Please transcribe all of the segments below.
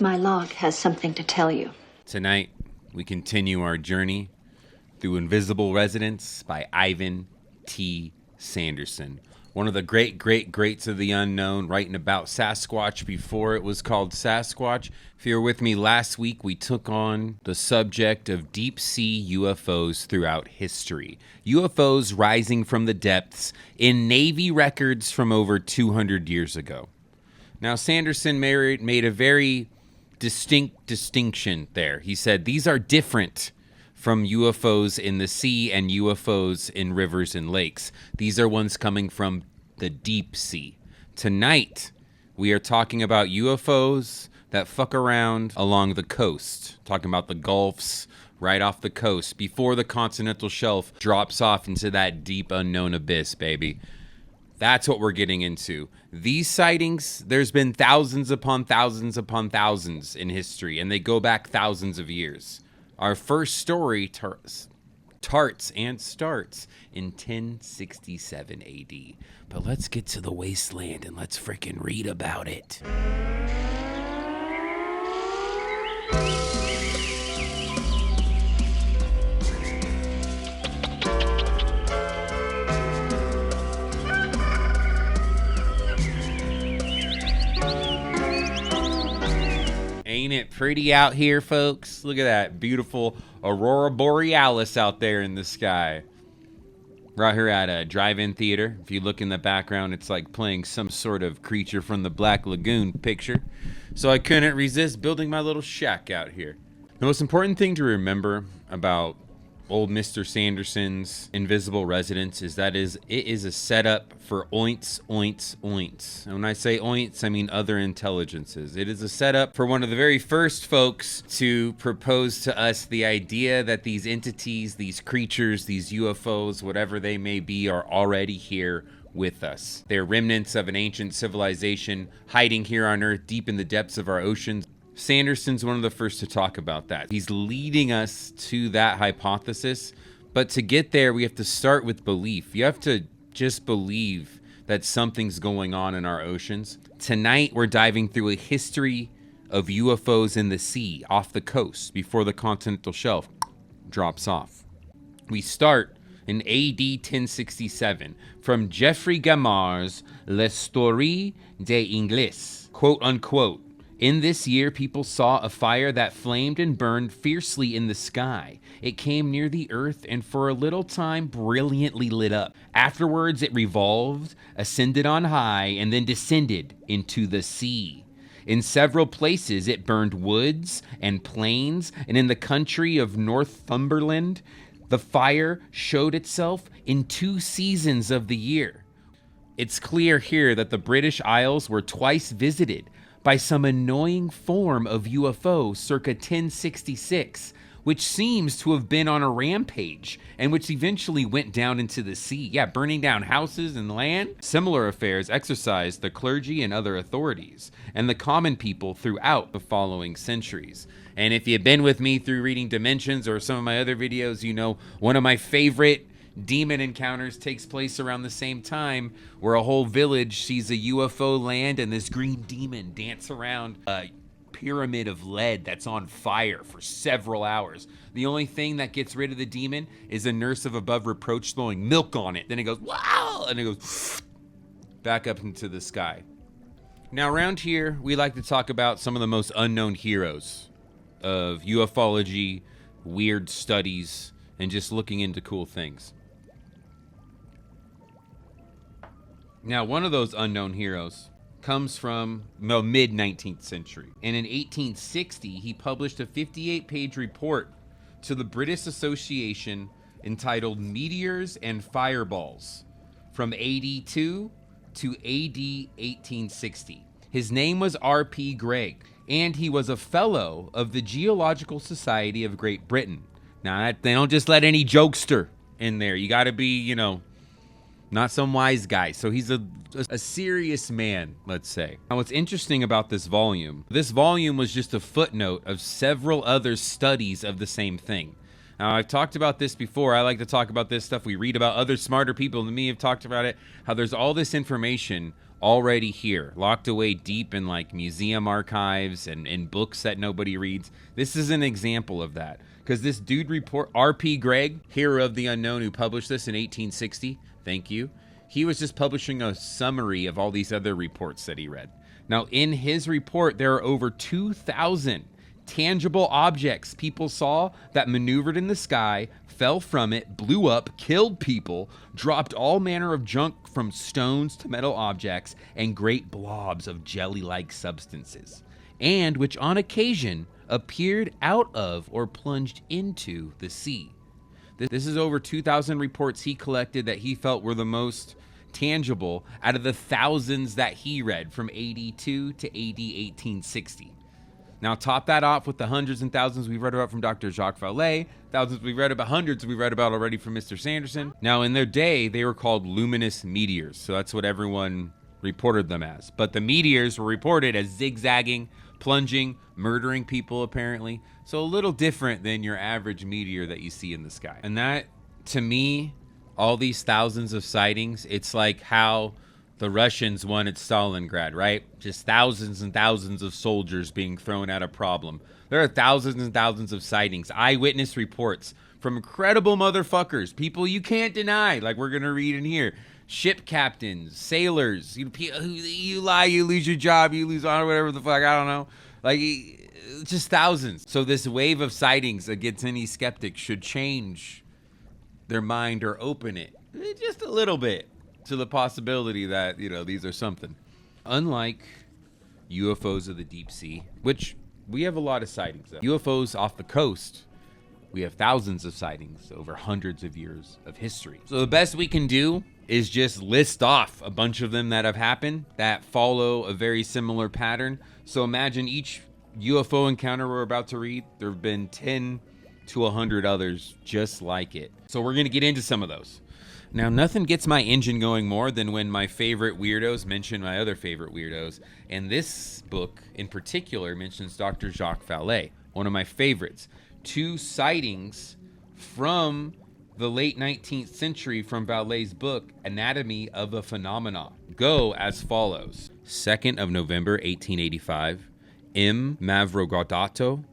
My log has something to tell you. Tonight, we continue our journey through Invisible Residents by Ivan T. Sanderson. One of the greats of the unknown, writing about Sasquatch before it was called Sasquatch. If you were with me last week, we took on the subject of deep sea UFOs throughout history. UFOs rising from the depths in Navy records from over 200 years ago. Now, Sanderson made a very distinct distinction there. He said these are different from UFOs in the sea and UFOs in rivers and lakes. These are ones coming from the deep sea. Tonight, we are talking about UFOs that fuck around along the coast. Talking about the Gulfs right off the coast before the continental shelf drops off into that deep unknown abyss, baby. That's what we're getting into. These sightings, there's been thousands upon thousands upon thousands in history, and they go back thousands of years. Our first story tarts and starts in 1067 AD. But let's get to the wasteland and let's frickin' read about it. Ain't it pretty out here, folks? Look at that beautiful aurora borealis out there in the sky. We're out here at a drive-in theater. If you look in the background, it's like playing some sort of Creature from the Black Lagoon picture. So I couldn't resist building my little shack out here. The most important thing to remember about old Mr. Sanderson's Invisible Residents is that it is a setup for oints. And when I say oints, I mean other intelligences. It is a setup for one of the very first folks to propose to us the idea that these entities, these creatures, these UFOs, whatever they may be, are already here with us. They're remnants of an ancient civilization hiding here on Earth deep in the depths of our oceans. Sanderson's one of the first to talk about that. He's leading us to that hypothesis, but to get there, we have to start with belief. You have to just believe that something's going on in our oceans. Tonight, we're diving through a history of UFOs in the sea, off the coast, before the continental shelf drops off. We start in AD 1067 from Geoffrey Gamar's L'Historie des Anglais, quote unquote. In this year, people saw a fire that flamed and burned fiercely in the sky. It came near the earth and for a little time brilliantly lit up. Afterwards, it revolved, ascended on high, and then descended into the sea. In several places, it burned woods and plains, and in the country of Northumberland, the fire showed itself in 2 seasons of the year. It's clear here that the British Isles were twice visited by some annoying form of UFO circa 1066, which seems to have been on a rampage and which eventually went down into the sea. Yeah, burning down houses and land. Similar affairs exercised the clergy and other authorities and the common people throughout the following centuries. And if you've been with me through reading Dimensions or some of my other videos, you know one of my favorite demon encounters takes place around the same time, where a whole village sees a UFO land and this green demon dance around a pyramid of lead that's on fire for several hours. The only thing that gets rid of the demon is a nurse of above reproach throwing milk on it. Then it goes, wow, and it goes back up into the sky. Now around here, we like to talk about some of the most unknown heroes of ufology, weird studies, and just looking into cool things. Now, one of those unknown heroes comes from the mid-19th century. And in 1860, he published a 58-page report to the British Association entitled Meteors and Fireballs from AD 2 to AD 1860. His name was R.P. Gregg, and he was a fellow of the Geological Society of Great Britain. Now, they don't just let any jokester in there. You got to be, not some wise guy. So he's a serious man, let's say. Now, what's interesting about this volume was just a footnote of several other studies of the same thing. Now, I've talked about this before. I like to talk about this stuff. We read about other smarter people than me have talked about it, how there's all this information already here, locked away deep in like museum archives and in books that nobody reads. This is an example of that. Because this dude R.P. Gregg, hero of the unknown, who published this in 1860, thank you, he was just publishing a summary of all these other reports that he read. Now, in his report, there are over 2,000 tangible objects people saw that maneuvered in the sky, fell from it, blew up, killed people, dropped all manner of junk from stones to metal objects, and great blobs of jelly-like substances, and which on occasion appeared out of or plunged into the sea. This is over 2,000 reports he collected that he felt were the most tangible out of the thousands that he read from AD 2 to AD 1860. Now, top that off with the hundreds and thousands we've read about from Dr. Jacques Vallée, thousands we've read about, hundreds we've read about already from Mr. Sanderson. Now, in their day, they were called luminous meteors, so that's what everyone reported them as. But the meteors were reported as zigzagging, plunging, murdering people, apparently. So a little different than your average meteor that you see in the sky. And that, to me, all these thousands of sightings, it's like how the Russians won at Stalingrad, right? Just thousands and thousands of soldiers being thrown at a problem. There are thousands and thousands of sightings, eyewitness reports from incredible motherfuckers, people you can't deny, like we're going to read in here. Ship captains, sailors, you lie, you lose your job, you lose honor, whatever the fuck, I don't know. Like, just thousands. So this wave of sightings against any skeptic should change their mind or open it just a little bit to the possibility that, you know, these are something. Unlike UFOs of the deep sea, which we have a lot of sightings of. UFOs off the coast, we have thousands of sightings over hundreds of years of history. So the best we can do is just list off a bunch of them that have happened that follow a very similar pattern. So imagine each UFO encounter we're about to read, there have been 10 to 100 others just like it. So we're going to get into some of those. Now, nothing gets my engine going more than when my favorite weirdos mention my other favorite weirdos. And this book in particular mentions Dr. Jacques Vallée, one of my favorites. 2 sightings from the late 19th century from Vallee's book, Anatomy of a Phenomena, go as follows. 2nd of November, 1885, M. Mavrogordato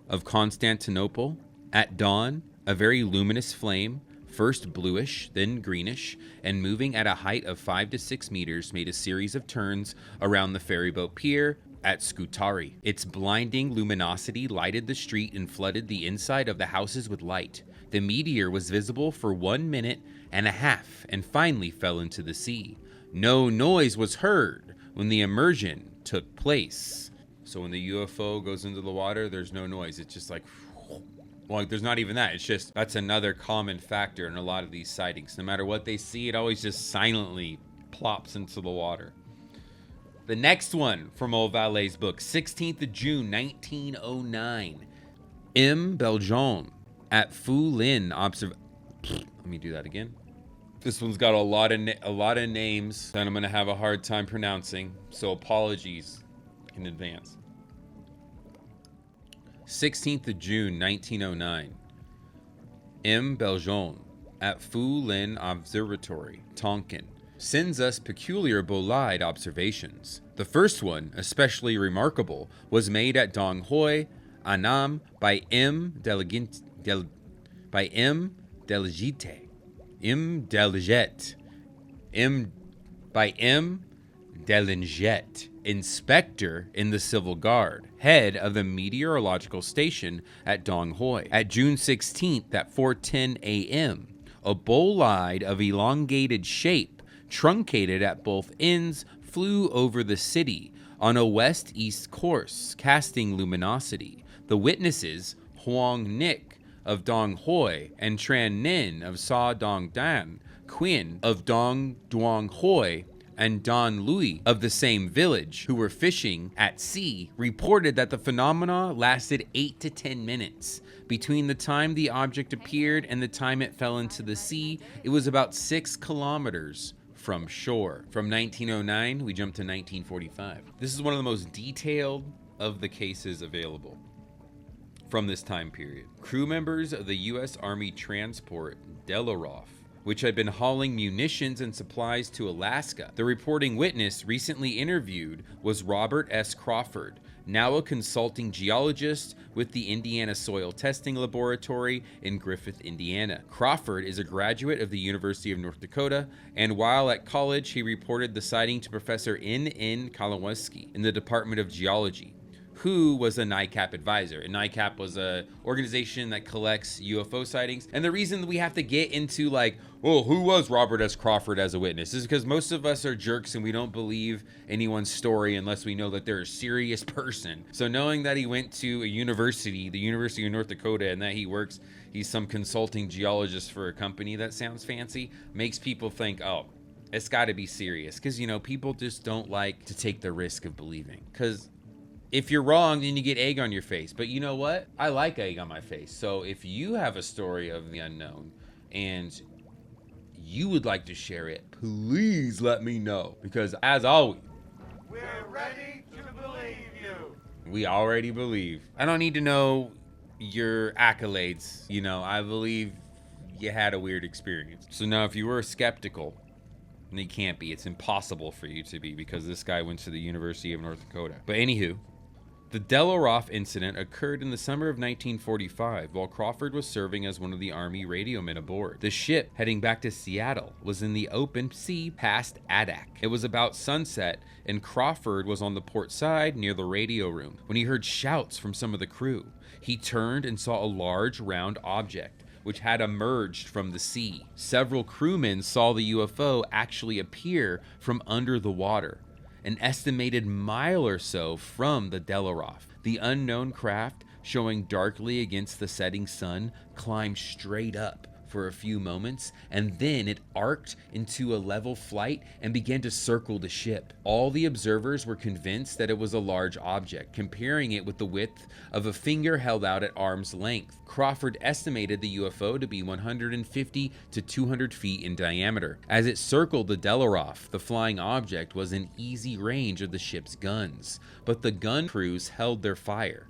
of Constantinople, at dawn, a very luminous flame, first bluish, then greenish, and moving at a height of 5 to 6 meters, made a series of turns around the ferryboat pier at Scutari. Its blinding luminosity lighted the street and flooded the inside of the houses with light. The meteor was visible for 1 minute and a half and finally fell into the sea. No noise was heard when the immersion took place. So when the UFO goes into the water, there's no noise. It's just like, well, there's not even that. It's just, that's another common factor in a lot of these sightings. No matter what they see, it always just silently plops into the water. The next one from old Vallee's book, 16th of June, 1909. M. Belgian at Phu Lin Let me do that again. This one's got a lot of names that I'm going to have a hard time pronouncing, so apologies in advance. 16th of June, 1909. M. Belgian at Phu Lin Observatory, Tonkin, sends us peculiar bolide observations. The first one, especially remarkable, was made at Dong Hoi, Annam, by M. Delegete, inspector in the Civil Guard, head of the meteorological station at Dong Hoi. At June 16th at 4:10 a.m., a bolide of elongated shape, truncated at both ends, flew over the city on a west-east course, casting luminosity. The witnesses, Huang Nick of Dong Hoi and Tran Nin of Sa Dong Dan, Quinn of Dong Duong Hoi, and Don Lui of the same village, who were fishing at sea, reported that the phenomena lasted 8 to 10 minutes. Between the time the object appeared and the time it fell into the sea, it was about 6 kilometers from shore. From 1909, we jump to 1945. This is one of the most detailed of the cases available from this time period. Crew members of the U.S. Army transport Delaroff which had been hauling munitions and supplies to Alaska. The reporting witness recently interviewed was Robert S. Crawford, now a consulting geologist with the Indiana Soil Testing Laboratory in Griffith, Indiana. Crawford is a graduate of the University of North Dakota, and while at college, he reported the sighting to Professor N. Kalawski in the Department of Geology, who was a NICAP advisor. And NICAP was an organization that collects UFO sightings. And the reason that we have to get into like, well, who was Robert S. Crawford as a witness is because most of us are jerks and we don't believe anyone's story unless we know that they're a serious person. So knowing that he went to a university, the University of North Dakota, and that he's some consulting geologist for a company that sounds fancy, makes people think, oh, it's got to be serious. Because, you know, people just don't like to take the risk of believing. Because if you're wrong, then you get egg on your face. But you know what? I like egg on my face. So if you have a story of the unknown and you would like to share it, please let me know. Because as always, we're ready to believe you. We already believe. I don't need to know your accolades. You know, I believe you had a weird experience. So now if you were skeptical, and you can't be, it's impossible for you to be because this guy went to the University of North Dakota. But anywho, the Delaroff incident occurred in the summer of 1945 while Crawford was serving as one of the Army radiomen aboard. The ship, heading back to Seattle, was in the open sea past Adak. It was about sunset, and Crawford was on the port side near the radio room when he heard shouts from some of the crew. He turned and saw a large round object which had emerged from the sea. Several crewmen saw the UFO actually appear from under the water, an estimated mile or so from the Delaroff. The unknown craft, showing darkly against the setting sun, climbed straight up for a few moments, and then it arced into a level flight and began to circle the ship. All the observers were convinced that it was a large object, comparing it with the width of a finger held out at arm's length. Crawford estimated the UFO to be 150 to 200 feet in diameter. As it circled the Delaroff, the flying object was in easy range of the ship's guns, but the gun crews held their fire,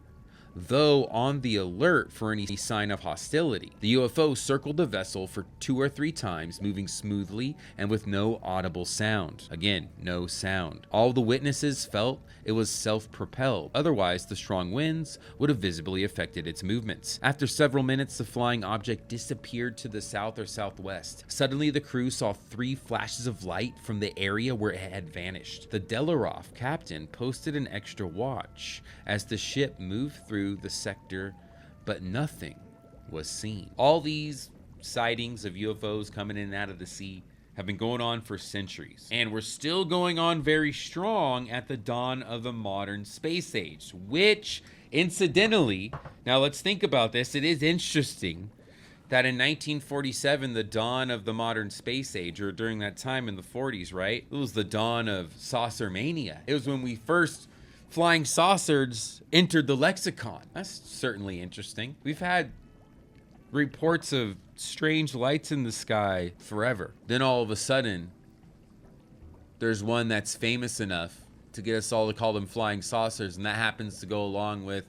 though on the alert for any sign of hostility. The UFO circled the vessel for 2 or 3 times, moving smoothly and with no audible sound. Again, no sound. All the witnesses felt it was self-propelled, otherwise the strong winds would have visibly affected its movements. After several minutes, the flying object disappeared to the south or southwest. Suddenly, the crew saw 3 flashes of light from the area where it had vanished. The Delaroff captain posted an extra watch as the ship moved through the sector, but nothing was seen. All these sightings of UFOs coming in and out of the sea have been going on for centuries, and we're still going on very strong at the dawn of the modern space age, which incidentally, now let's think about this, it is interesting that in 1947, the dawn of the modern space age, or during that time in the 40s, right, it was the dawn of saucer mania. It was when we first flying saucers entered the lexicon. That's certainly interesting. We've had reports of strange lights in the sky forever. Then all of a sudden, there's one that's famous enough to get us all to call them flying saucers, and that happens to go along with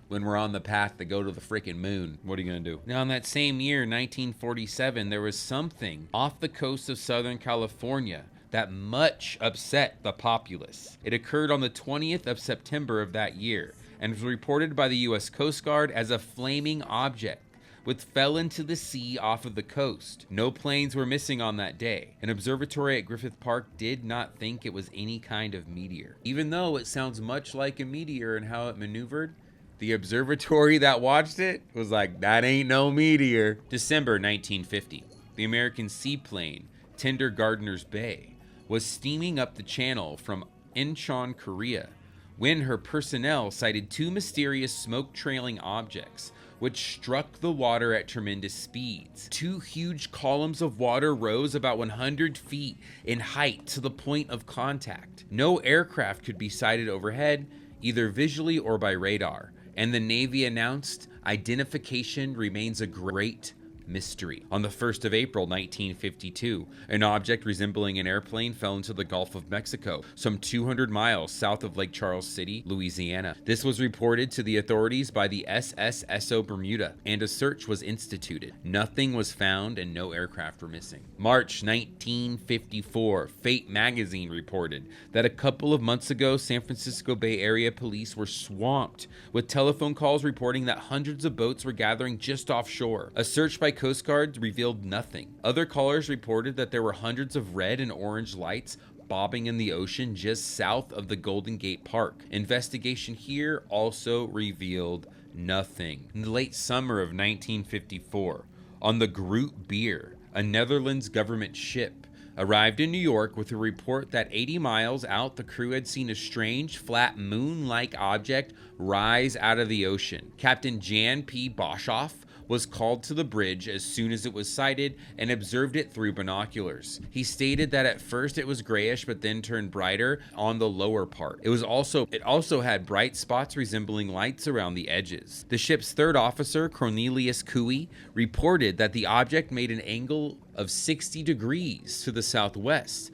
when we're on the path to go to the freaking moon. What are you going to do? Now, in that same year, 1947, there was something off the coast of Southern California that much upset the populace. It occurred on the 20th of September of that year and was reported by the U.S. Coast Guard as a flaming object which fell into the sea off of the coast. No planes were missing on that day. An observatory at Griffith Park did not think it was any kind of meteor. Even though it sounds much like a meteor and how it maneuvered, the observatory that watched it was like, that ain't no meteor. December 1950, the American seaplane Tender Gardiner's Bay was steaming up the channel from Incheon, Korea, when her personnel sighted 2 mysterious smoke-trailing objects which struck the water at tremendous speeds. 2 huge columns of water rose about 100 feet in height to the point of contact. No aircraft could be sighted overhead, either visually or by radar, and the Navy announced identification remains a great mystery. On the 1st of April 1952, an object resembling an airplane fell into the Gulf of Mexico, some 200 miles south of Lake Charles City, Louisiana. This was reported to the authorities by the SSSO Bermuda, and a search was instituted. Nothing was found and no aircraft were missing. March 1954, Fate magazine reported that a couple of months ago, San Francisco Bay Area police were swamped with telephone calls reporting that hundreds of boats were gathering just offshore. A search by Coast Guard revealed nothing. Other callers reported that there were hundreds of red and orange lights bobbing in the ocean just south of the Golden Gate Park. Investigation here also revealed nothing. In the late summer of 1954, on the Groot Beer, a Netherlands government ship arrived in New York with a report that 80 miles out, the crew had seen a strange, flat, moon-like object rise out of the ocean. Captain Jan P. Boshoff was called to the bridge as soon as it was sighted and observed it through binoculars. He stated that at first it was grayish but then turned brighter on the lower part. It also had bright spots resembling lights around the edges. The ship's third officer, Cornelius Cooey, reported that the object made an angle of 60 degrees to the southwest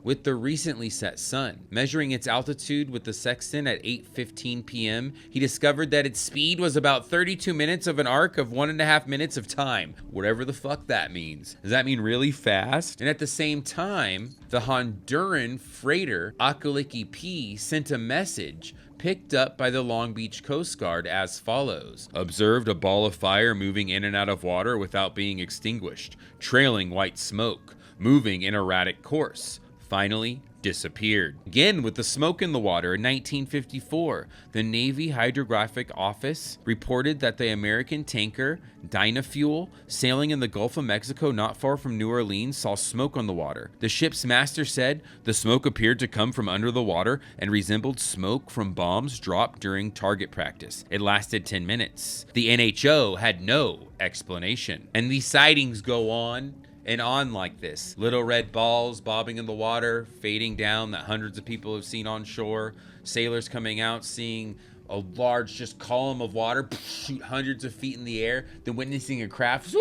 with the recently set sun. Measuring its altitude with the sextant at 8:15 p.m., he discovered that its speed was about 32 minutes of an arc of 1.5 minutes of time. Whatever the fuck that means. Does that mean really fast? And at the same time, the Honduran freighter Akaliki P sent a message picked up by the Long Beach Coast Guard as follows. Observed a ball of fire moving in and out of water without being extinguished, trailing white smoke, moving in erratic course. Finally disappeared. Again, with the smoke in the water, in 1954, the Navy Hydrographic Office reported that the American tanker Dynafuel, sailing in the Gulf of Mexico not far from New Orleans, saw smoke on the water. The ship's master said the smoke appeared to come from under the water and resembled smoke from bombs dropped during target practice. It lasted 10 minutes. The NHO had no explanation. And these sightings go on and on like this. Little red balls bobbing in the water, fading down that hundreds of people have seen on shore. Sailors coming out, seeing a large just column of water shoot hundreds of feet in the air, then witnessing a craft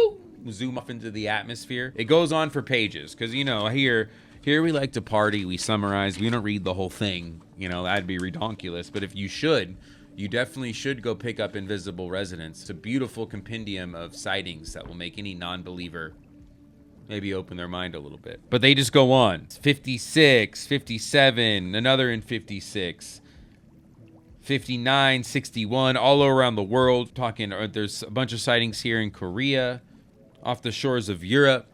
zoom up into the atmosphere. It goes on for pages, because, you know, here we like to party, we summarize, we don't read the whole thing. You know, that'd be redonkulous. But if you should, you definitely should go pick up Invisible Residents. It's a beautiful compendium of sightings that will make any non-believer maybe open their mind a little bit. But they just go on. 56, 57, another in 56, 59, 61, all around the world. There's a bunch of sightings here in Korea, off the shores of Europe,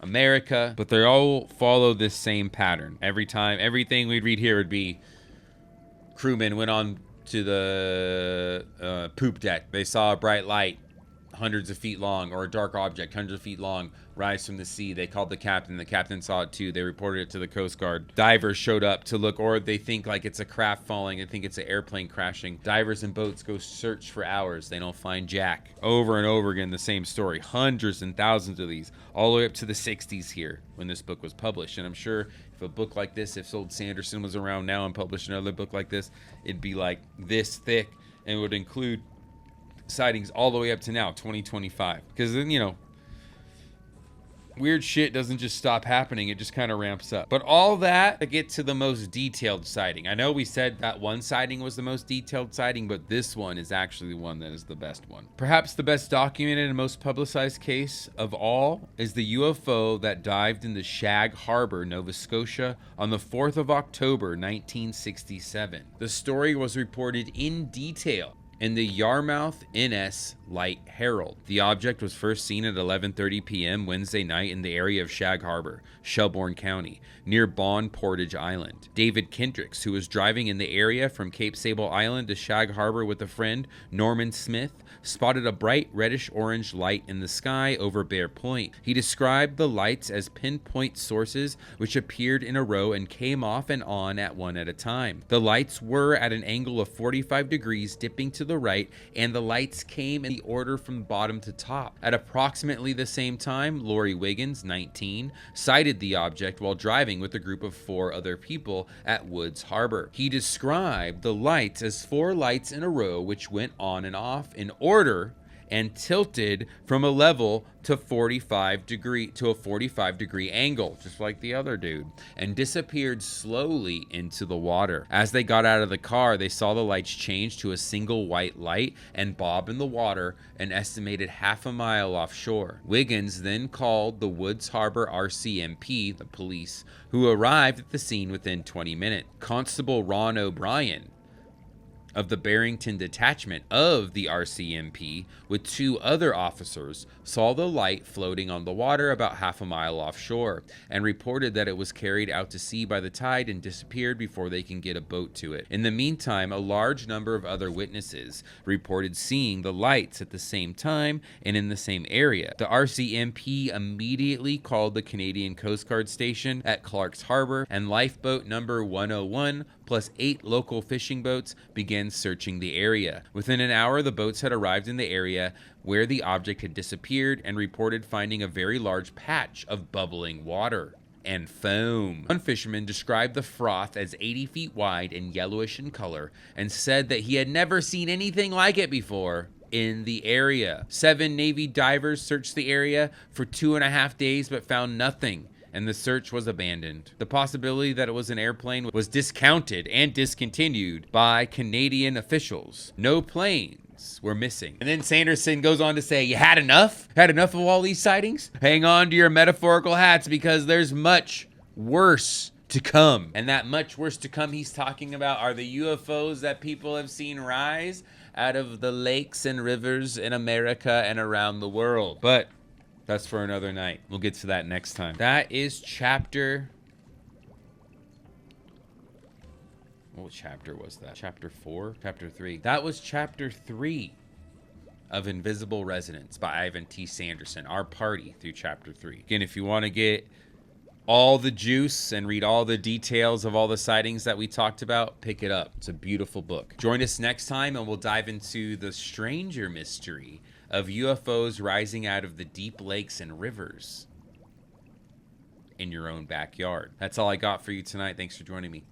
America, but they all follow this same pattern. Every time, everything we'd read here would be crewmen went on to the poop deck. They saw a bright light hundreds of feet long, or a dark object hundreds of feet long rise from the sea. They called the captain. The captain saw it too. They reported it to the Coast Guard. Divers showed up to look, or they think like it's a craft falling. They think it's an airplane crashing. Divers and boats go search for hours. They don't find Jack. Over and over again, the same story. Hundreds and thousands of these, all the way up to the 60s here when this book was published. And I'm sure if a book like this, if old Sanderson was around now and published another book like this, it'd be like this thick and would include sightings all the way up to now, 2025. Because then, you know, weird shit doesn't just stop happening, it just kind of ramps up. But all that to get to the most detailed sighting. I know we said that one sighting was the most detailed sighting, but this one is actually the one that is the best one. Perhaps the best documented and most publicized case of all is the UFO that dived into Shag Harbor, Nova Scotia on the 4th of October 1967. The story was reported in detail in the Yarmouth NS Light Herald. The object was first seen at 11:30 p.m. Wednesday night in the area of Shag Harbor, Shelbourne County, near Bon Portage Island. David Kendricks, who was driving in the area from Cape Sable Island to Shag Harbor with a friend, Norman Smith, spotted a bright reddish-orange light in the sky over Bear Point. He described the lights as pinpoint sources which appeared in a row and came off and on at one at a time. The lights were at an angle of 45 degrees, dipping to the right, and the lights came in the order from bottom to top. At approximately the same time, Lori Wiggins, 19, sighted the object while driving with a group of 4 other people at Woods Harbor. He described the lights as 4 lights in a row which went on and off in order and tilted from a level to 45 degree to a 45 degree angle, just like the other dude, and disappeared slowly into the water. As they got out of the car, they saw the lights change to a single white light and bob in the water an estimated half a mile offshore. Wiggins then called the Woods Harbor RCMP, the police, who arrived at the scene within 20 minutes. Constable Ron O'Brien of the Barrington Detachment of the RCMP, with 2 other officers, saw the light floating on the water about half a mile offshore and reported that it was carried out to sea by the tide and disappeared before they can get a boat to it. In the meantime, a large number of other witnesses reported seeing the lights at the same time and in the same area. The RCMP immediately called the Canadian Coast Guard station at Clark's Harbor, and lifeboat number 101 plus 8 local fishing boats began searching the area. Within an hour, the boats had arrived in the area where the object had disappeared and reported finding a very large patch of bubbling water and foam. One fisherman described the froth as 80 feet wide and yellowish in color and said that he had never seen anything like it before in the area. 7 Navy divers searched the area for 2.5 days but found nothing, and the search was abandoned. The possibility that it was an airplane was discounted and discontinued by Canadian officials. No planes were missing. And then Sanderson goes on to say, you had enough? Had enough of all these sightings? Hang on to your metaphorical hats, because there's much worse to come. And that much worse to come he's talking about are the UFOs that people have seen rise out of the lakes and rivers in America and around the world. But that's for another night. We'll get to that next time. That is chapter... What chapter was that? Chapter 4? Chapter 3? That was chapter 3 of Invisible Residents by Ivan T. Sanderson. Our party through chapter 3. Again, if you want to get all the juice and read all the details of all the sightings that we talked about, pick it up. It's a beautiful book. Join us next time and we'll dive into the stranger mystery of UFOs rising out of the deep lakes and rivers in your own backyard. That's all I got for you tonight. Thanks for joining me.